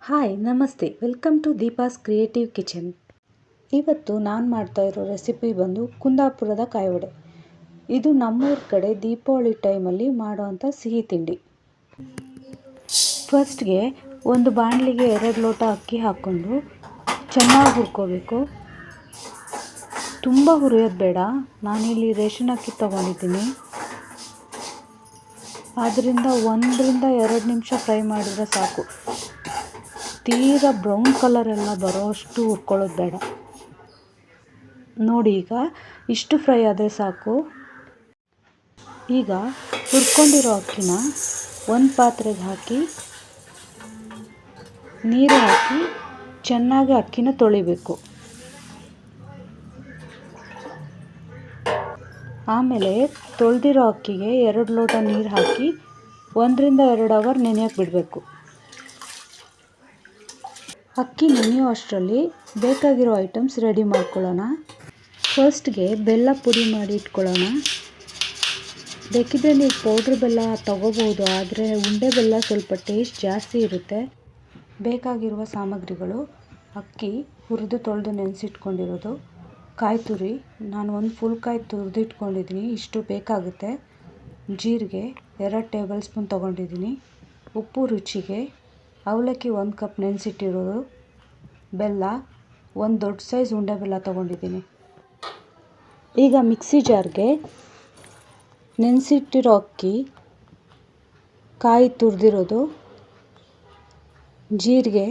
Hi ನಮಸ್ತೆ, welcome to Deepa's creative kitchen. ಇವತ್ತು ನಾನು ಮಾಡ್ತಾ ಇರೋ ರೆಸಿಪಿ ಬಂದು ಕುಂದಾಪುರದ ಕಾಯಿವಡೆ. ಇದು ನಮ್ಮೂರ ಕಡೆ ದೀಪಾವಳಿ ಟೈಮಲ್ಲಿ ಮಾಡೋವಂಥ ಸಿಹಿ ತಿಂಡಿ. ಫಸ್ಟ್ಗೆ ಒಂದು ಬಾಣಲಿಗೆ 2 ಲೋಟ ಅಕ್ಕಿ ಹಾಕ್ಕೊಂಡು ಚೆನ್ನಾಗಿ ಹುರ್ಕೋಬೇಕು. ತುಂಬ ಹುರಿಯೋದು ಬೇಡ, ನಾನಿಲ್ಲಿ ರೇಷನ್ ಅಕ್ಕಿ ತೊಗೊಂಡಿದ್ದೀನಿ. ಆದ್ದರಿಂದ 1 ರಿಂದ 2 ನಿಮಿಷ ಫ್ರೈ ಮಾಡಿದರೆ ಸಾಕು. ತೀರಾ ಬ್ರೌನ್ ಕಲರ್ ಎಲ್ಲ ಬರೋಷ್ಟು ಹುರ್ಕೊಳ್ಳೋದು ಬೇಡ. ನೋಡಿ, ಈಗ ಇಷ್ಟು ಫ್ರೈ ಆದರೆ ಸಾಕು. ಈಗ ಹುರ್ಕೊಂಡಿರೋ ಅಕ್ಕಿನ ಒಂದು ಪಾತ್ರೆಗೆ ಹಾಕಿ ನೀರು ಹಾಕಿ ಚೆನ್ನಾಗಿ ಅಕ್ಕಿನ ತೊಳಿಬೇಕು. ಆಮೇಲೆ ತೊಳೆದಿರೋ ಅಕ್ಕಿಗೆ 2 ಲೋಟ ನೀರು ಹಾಕಿ 1 ರಿಂದ 2 ಅವರ್ ನೆನೆಯೋಕ್ಕೆ ಬಿಡಬೇಕು. ಅಕ್ಕಿ ನೆನೆಯೋ ಅಷ್ಟರಲ್ಲಿ ಬೇಕಾಗಿರೋ ಐಟಮ್ಸ್ ರೆಡಿ ಮಾಡ್ಕೊಳ್ಳೋಣ. ಫಸ್ಟ್ಗೆ ಬೆಲ್ಲ ಪುಡಿ ಮಾಡಿ ಇಟ್ಕೊಳ್ಳೋಣ. ಬೇಕಿದ್ರೆ ನೀವು ಪೌಡ್ರ್ ಬೆಲ್ಲ ತಗೋಬೋದು, ಆದರೆ ಉಂಡೆ ಬೆಲ್ಲ ಸ್ವಲ್ಪ ಟೇಸ್ಟ್ ಜಾಸ್ತಿ ಇರುತ್ತೆ. ಬೇಕಾಗಿರುವ ಸಾಮಗ್ರಿಗಳು: ಅಕ್ಕಿ ಹುರಿದು ತೊಳೆದು ನೆನೆಸಿಟ್ಕೊಂಡಿರೋದು, ಕಾಯಿ ತುರಿ, ನಾನು ಒಂದು ಫುಲ್ ಕಾಯಿ ತುರಿದಿಟ್ಕೊಂಡಿದ್ದೀನಿ, ಇಷ್ಟು ಬೇಕಾಗುತ್ತೆ. ಜೀರಿಗೆ 2 ಟೇಬಲ್ ಸ್ಪೂನ್ ತೊಗೊಂಡಿದ್ದೀನಿ. ಉಪ್ಪು ರುಚಿಗೆ, ಅವಲಕ್ಕಿ 1 ಕಪ್ ನೆನೆಸಿಟ್ಟಿರೋದು, ಬೆಲ್ಲ, ಒಂದು ದೊಡ್ಡ ಸೈಜ್ ಉಂಡೆ ಬೆಲ್ಲ ತೊಗೊಂಡಿದ್ದೀನಿ. ಈಗ ಮಿಕ್ಸಿ ಜಾರ್ಗೆ ನೆನೆಸಿಟ್ಟಿರೋ ಅಕ್ಕಿ, ಕಾಯಿ ತುರಿದಿರೋದು, ಜೀರಿಗೆ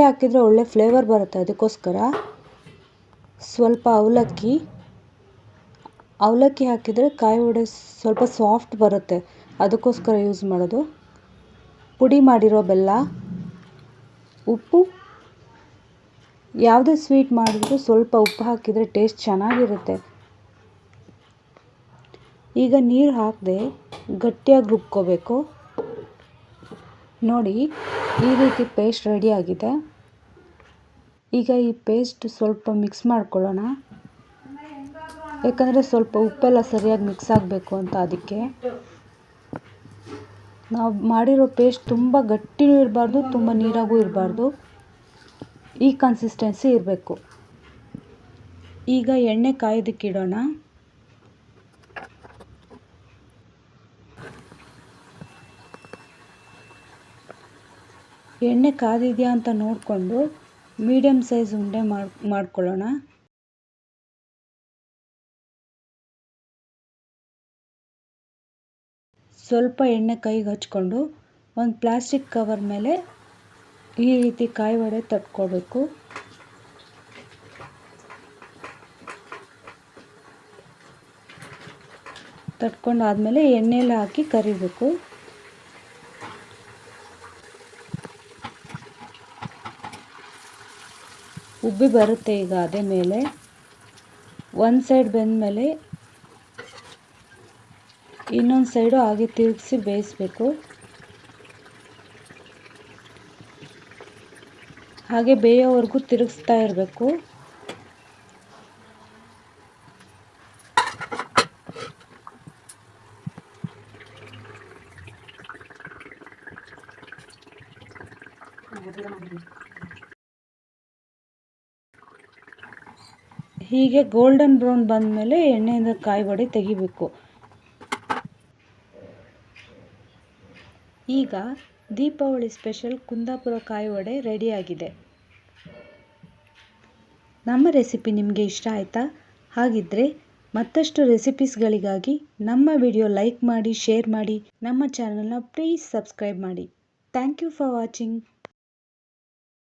ಹಾಕಿದರೆ ಒಳ್ಳೆ ಫ್ಲೇವರ್ ಬರುತ್ತೆ, ಅದಕ್ಕೋಸ್ಕರ ಸ್ವಲ್ಪ ಅವಲಕ್ಕಿ ಹಾಕಿದರೆ ಕಾಯಿ ವಡೆ ಸ್ವಲ್ಪ ಸಾಫ್ಟ್ ಬರುತ್ತೆ, ಅದಕ್ಕೋಸ್ಕರ ಯೂಸ್ ಮಾಡೋದು. ಪುಡಿ ಮಾಡಿರೋ ಬೆಲ್ಲ, ಉಪ್ಪು. ಯಾವುದೇ ಸ್ವೀಟ್ ಮಾಡಿದ್ರು ಸ್ವಲ್ಪ ಉಪ್ಪು ಹಾಕಿದರೆ ಟೇಸ್ಟ್ ಚೆನ್ನಾಗಿರುತ್ತೆ. ಈಗ ನೀರು ಹಾಕದೆ ಗಟ್ಟಿಯಾಗಿ ರುಬ್ಕೋಬೇಕು. ನೋಡಿ, ಈ ರೀತಿ ಪೇಸ್ಟ್ ರೆಡಿಯಾಗಿದೆ. ಈಗ ಈ ಪೇಸ್ಟ್ ಸ್ವಲ್ಪ ಮಿಕ್ಸ್ ಮಾಡ್ಕೊಳ್ಳೋಣ, ಯಾಕಂದರೆ ಸ್ವಲ್ಪ ಉಪ್ಪೆಲ್ಲ ಸರಿಯಾಗಿ ಮಿಕ್ಸ್ ಆಗಬೇಕು ಅಂತ. ಅದಕ್ಕೆ ನಾವು ಮಾಡಿರೋ ಪೇಸ್ಟ್ ತುಂಬ ಗಟ್ಟಿನೂ ಇರಬಾರ್ದು, ತುಂಬ ನೀರಾಗೂ ಇರಬಾರ್ದು, ಈ ಕನ್ಸಿಸ್ಟೆನ್ಸಿ ಇರಬೇಕು. ಈಗ ಎಣ್ಣೆ ಕಾಯೋದಕ್ಕಿಡೋಣ. ಎಣ್ಣೆ ಕಾದಿದೆಯಾ ಅಂತ ನೋಡಿಕೊಂಡು ಮೀಡಿಯಮ್ ಸೈಜ್ ಉಂಡೆ ಮಾಡ್ಕೊಳ್ಳೋಣ. ಸ್ವಲ್ಪ ಎಣ್ಣೆ ಕೈಗೆ ಹಚ್ಕೊಂಡು ಒಂದು ಪ್ಲಾಸ್ಟಿಕ್ ಕವರ್ ಮೇಲೆ ಈ ರೀತಿ ಕಾಯಿ ವಡೆ ತಟ್ಕೋಬೇಕು. ತಟ್ಕೊಂಡಾದ್ಮೇಲೆ ಎಣ್ಣೆಯಲ್ಲಿ ಹಾಕಿ ಕರಿಬೇಕು. ಉಬ್ಬಿ ಬರುತ್ತೆ. ಈಗ ಅದೇ ಮೇಲೆ ಒಂದು ಸೈಡ್ ಬೆಂದಮೇಲೆ ಇನ್ನೊಂದು ಸೈಡು ಹಾಗೆ ತಿರುಗಿಸಿ ಬೇಯಿಸಬೇಕು. ಹಾಗೆ ಬೇಯೋವರೆಗೂ ತಿರುಗಿಸ್ತಾ ಇರಬೇಕು. ಹೀಗೆ ಗೋಲ್ಡನ್ ಬ್ರೌನ್ ಬಂದಮೇಲೆ ಎಣ್ಣೆಯಿಂದ ಕಾಯಿ ವಡೆ ತೆಗಿಬೇಕು. ಈಗ ದೀಪಾವಳಿ ಸ್ಪೆಷಲ್ ಕುಂದಾಪುರ ಕಾಯಿ ವಡೆ ರೆಡಿಯಾಗಿದೆ. ನಮ್ಮ ರೆಸಿಪಿ ನಿಮಗೆ ಇಷ್ಟ ಆಯಿತಾ? ಹಾಗಿದ್ದರೆ ಮತ್ತಷ್ಟು ರೆಸಿಪೀಸ್ಗಳಿಗಾಗಿ ನಮ್ಮ ವಿಡಿಯೋ ಲೈಕ್ ಮಾಡಿ, ಶೇರ್ ಮಾಡಿ, ನಮ್ಮ ಚಾನಲ್ನ ಪ್ಲೀಸ್ ಸಬ್ಸ್ಕ್ರೈಬ್ ಮಾಡಿ. Thank you for watching.